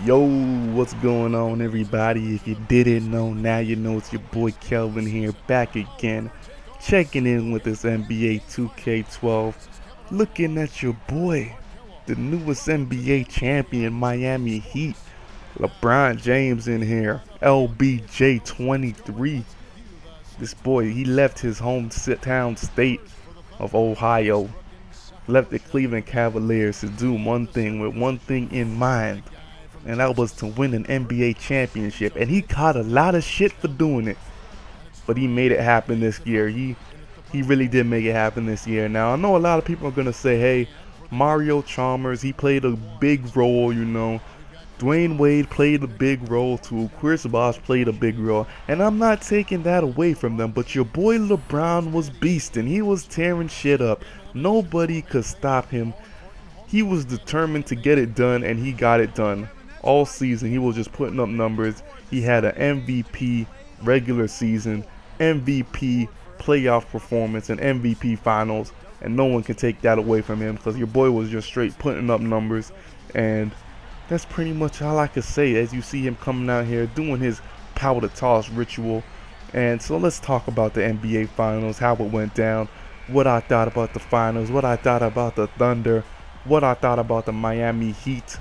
Yo, what's going on, everybody? If you didn't know, now you know. It's your boy Kelvin here, back again, checking in with this NBA 2K12, looking at your boy, the newest NBA champion, Miami Heat, LeBron James in here, LBJ 23. This boy, he left his hometown state of Ohio, left the Cleveland Cavaliers to do one thing with one thing in mind, and that was to win an NBA championship. And he caught a lot of shit for doing it, but he made it happen this year. He really did make it happen this year. Now, I know a lot of people are gonna say, hey, Mario Chalmers, he played a big role, you know. Dwayne Wade played a big role too. Chris Bosh played a big role, and I'm not taking that away from them, but your boy LeBron was beasting. He was tearing shit up. Nobody could stop him. He was determined to get it done, and he got it done. All season, he was just putting up numbers. He had an MVP regular season, MVP playoff performance, and MVP finals, and no one can take that away from him because your boy was just straight putting up numbers. And that's pretty much all I could say as you see him coming out here doing his powder toss ritual. And so let's talk about the NBA finals, how it went down, what I thought about the finals, what I thought about the Thunder, what I thought about the Miami Heat.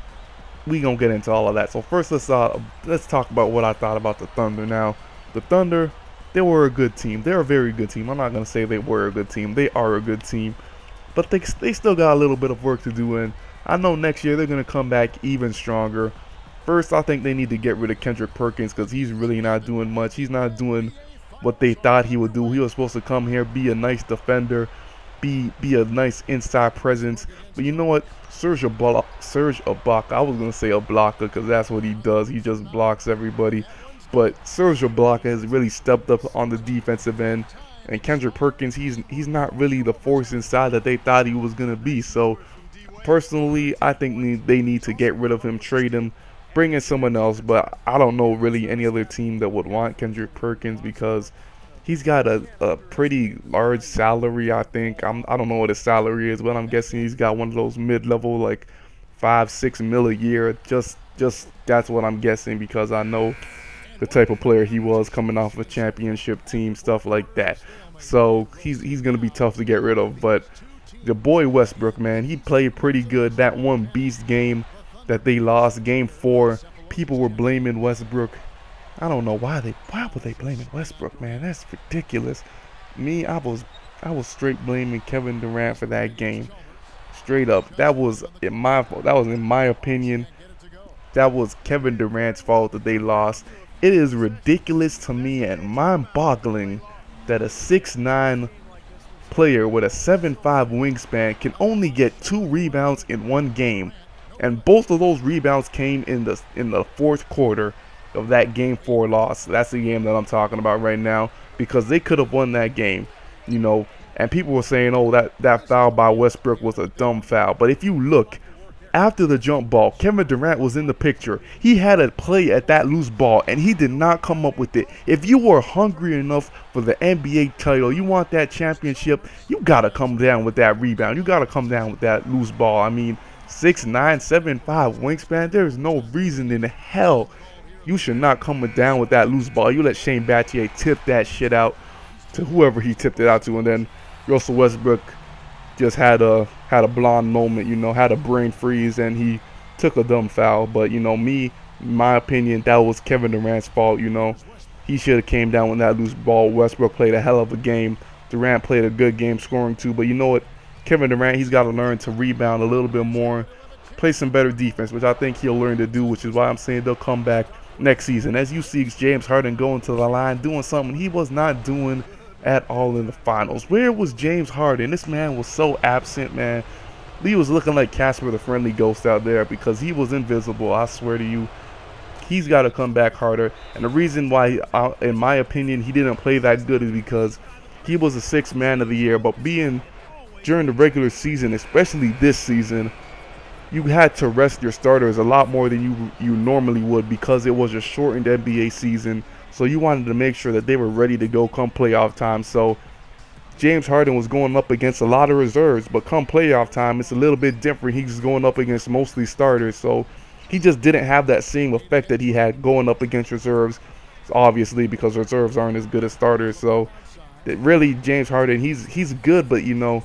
We gonna get into all of that. So first, let's talk about what I thought about the Thunder. Now, the Thunder, they were a good team. They're a very good team. I'm not gonna say they were a good team. They are a good team, but they still got a little bit of work to do. And I know next year they're gonna come back even stronger. First, I think they need to get rid of Kendrick Perkins because he's really not doing much. He's not doing what they thought he would do. He was supposed to come here, be a nice defender, be a nice inside presence. But you know what? Serge Ibaka, I was going to say Ibaka because that's what he does. He just blocks everybody. But Serge Ibaka has really stepped up on the defensive end. And Kendrick Perkins, he's not really the force inside that they thought he was going to be. So, personally, I think they need to get rid of him, trade him, bring in someone else. But I don't know really any other team that would want Kendrick Perkins because he's got a pretty large salary, I think. I don't know what his salary is, but I'm guessing he's got one of those mid-level, like 5-6 mil a year. Just that's what I'm guessing because I know the type of player he was coming off a championship team, stuff like that. So he's gonna be tough to get rid of. But the boy Westbrook, man, he played pretty good. That one beast game that they lost, game 4, people were blaming Westbrook. I don't know why were they blaming Westbrook, man? That's ridiculous. Me, I was straight blaming Kevin Durant for that game. Straight up. That was in my opinion, that was Kevin Durant's fault that they lost. It is ridiculous to me and mind-boggling that a 6'9" player with a 7'5" wingspan can only get 2 rebounds in one game. And both of those rebounds came in the fourth quarter of that game 4 loss. That's the game that I'm talking about right now because they could have won that game, you know. And people were saying, oh, that foul by Westbrook was a dumb foul. But if you look, after the jump ball, Kevin Durant was in the picture. He had a play at that loose ball, and he did not come up with it. If you were hungry enough for the NBA title, you want that championship, you got to come down with that rebound. You got to come down with that loose ball. I mean, 6'9", 7'5" wingspan, there's no reason in hell you should not come down with that loose ball. You let Shane Battier tip that shit out to whoever he tipped it out to, and then Russell Westbrook just had a blonde moment, you know, had a brain freeze, and he took a dumb foul. But, you know, in my opinion, that was Kevin Durant's fault, you know. He should have came down with that loose ball. Westbrook played a hell of a game. Durant played a good game scoring too. But you know what? Kevin Durant, he's got to learn to rebound a little bit more, play some better defense, which I think he'll learn to do, which is why I'm saying they'll come back next season. As you see James Harden going to the line, doing something he was not doing at all in the finals. Where was James Harden? This man was so absent, man. He was looking like Casper the Friendly Ghost out there because he was invisible. I swear to you, he's got to come back harder. And the reason why, in my opinion, he didn't play that good is because he was a 6th man of the year. But being during the regular season, especially this season, you had to rest your starters a lot more than you normally would because it was a shortened NBA season. So you wanted to make sure that they were ready to go come playoff time. So James Harden was going up against a lot of reserves, but come playoff time, it's a little bit different. He's going up against mostly starters. So he just didn't have that same effect that he had going up against reserves, obviously because reserves aren't as good as starters. So really, James Harden, he's good, but you know,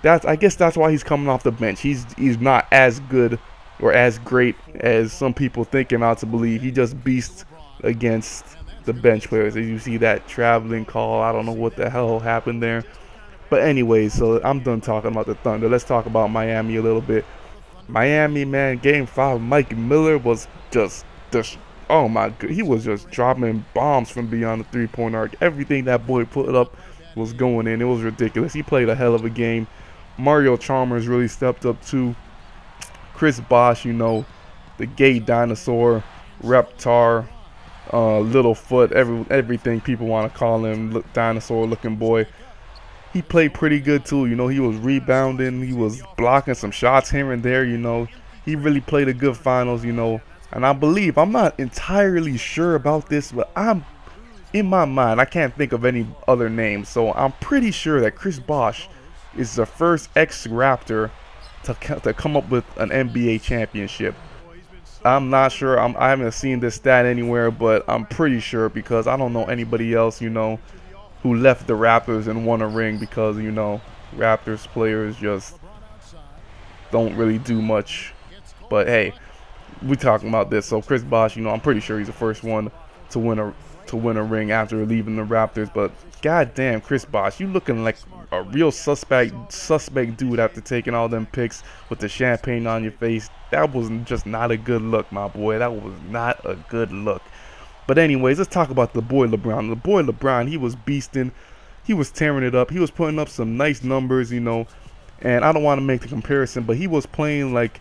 I guess that's why he's coming off the bench. He's not as good or as great as some people think him out to believe. He just beasts against the bench players. As you see that traveling call, I don't know what the hell happened there. But anyway, so I'm done talking about the Thunder. Let's talk about Miami a little bit. Miami, man, Game 5, Mike Miller was just oh my god, he was just dropping bombs from beyond the three-point arc. Everything that boy put up was going in. It was ridiculous. He played a hell of a game. Mario Chalmers really stepped up too. Chris Bosh, you know, the gay dinosaur, Reptar, Littlefoot, everything people want to call him, dinosaur-looking boy. He played pretty good too. You know, he was rebounding, he was blocking some shots here and there. You know, he really played a good finals. You know, and I believe, I'm not entirely sure about this, but I'm in my mind, I can't think of any other names, so I'm pretty sure that Chris Bosh is the first ex-Raptor to come up with an NBA championship. I'm not sure. I haven't seen this stat anywhere, but I'm pretty sure because I don't know anybody else, you know, who left the Raptors and won a ring because, you know, Raptors players just don't really do much. But hey, we're talking about this. So Chris Bosh, you know, I'm pretty sure he's the first one to win a ring after leaving the Raptors. But goddamn, Chris Bosh, you looking like a real suspect dude after taking all them pics with the champagne on your face. That was just not a good look, my boy. That was not a good look. But anyways, let's talk about the boy LeBron. The boy LeBron, he was beasting. He was tearing it up. He was putting up some nice numbers, you know. And I don't want to make the comparison, but he was playing like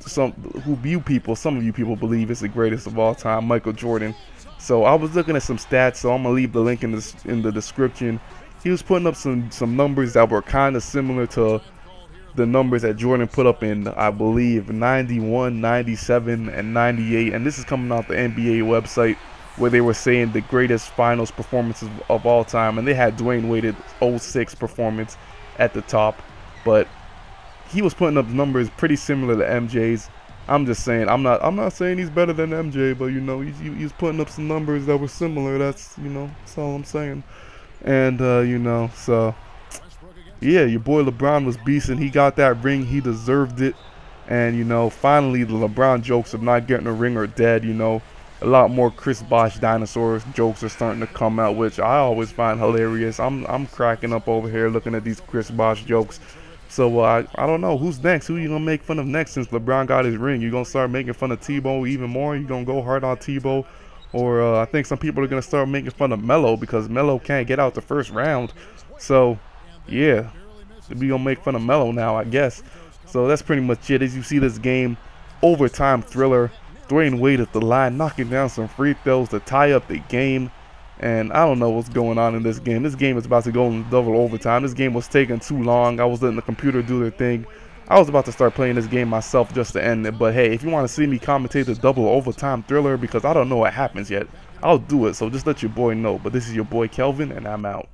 some of you people believe is the greatest of all time, Michael Jordan. So I was looking at some stats, so I'm gonna leave the link in the description. He was putting up some numbers that were kind of similar to the numbers that Jordan put up in, I believe, 91, 97, and 98. And this is coming off the NBA website where they were saying the greatest finals performances of all time. And they had Dwayne Wade's 06 performance at the top. But he was putting up numbers pretty similar to MJ's. I'm just saying, I'm not saying he's better than MJ, but you know, he's putting up some numbers that were similar. That's, you know, that's all I'm saying. And you know, so yeah, your boy LeBron was beasting. He got that ring. He deserved it. And, you know, finally the LeBron jokes of not getting a ring are dead. You know, a lot more Chris Bosh dinosaurs jokes are starting to come out, which I always find hilarious. I'm cracking up over here looking at these Chris Bosh jokes. So I don't know who's next. Who you gonna make fun of next since LeBron got his ring? You gonna start making fun of Tebow even more? You gonna go hard on Tebow? Or I think some people are gonna start making fun of Melo because Melo can't get out the first round. So yeah, we gonna make fun of Melo now, I guess. So that's pretty much it. As you see this game, overtime thriller. Dwayne Wade at the line, knocking down some free throws to tie up the game. And I don't know what's going on in this game. This game is about to go in double overtime. This game was taking too long. I was letting the computer do their thing. I was about to start playing this game myself just to end it. But hey, if you want to see me commentate the double overtime thriller, because I don't know what happens yet, I'll do it. So just let your boy know. But this is your boy Kelvin, and I'm out.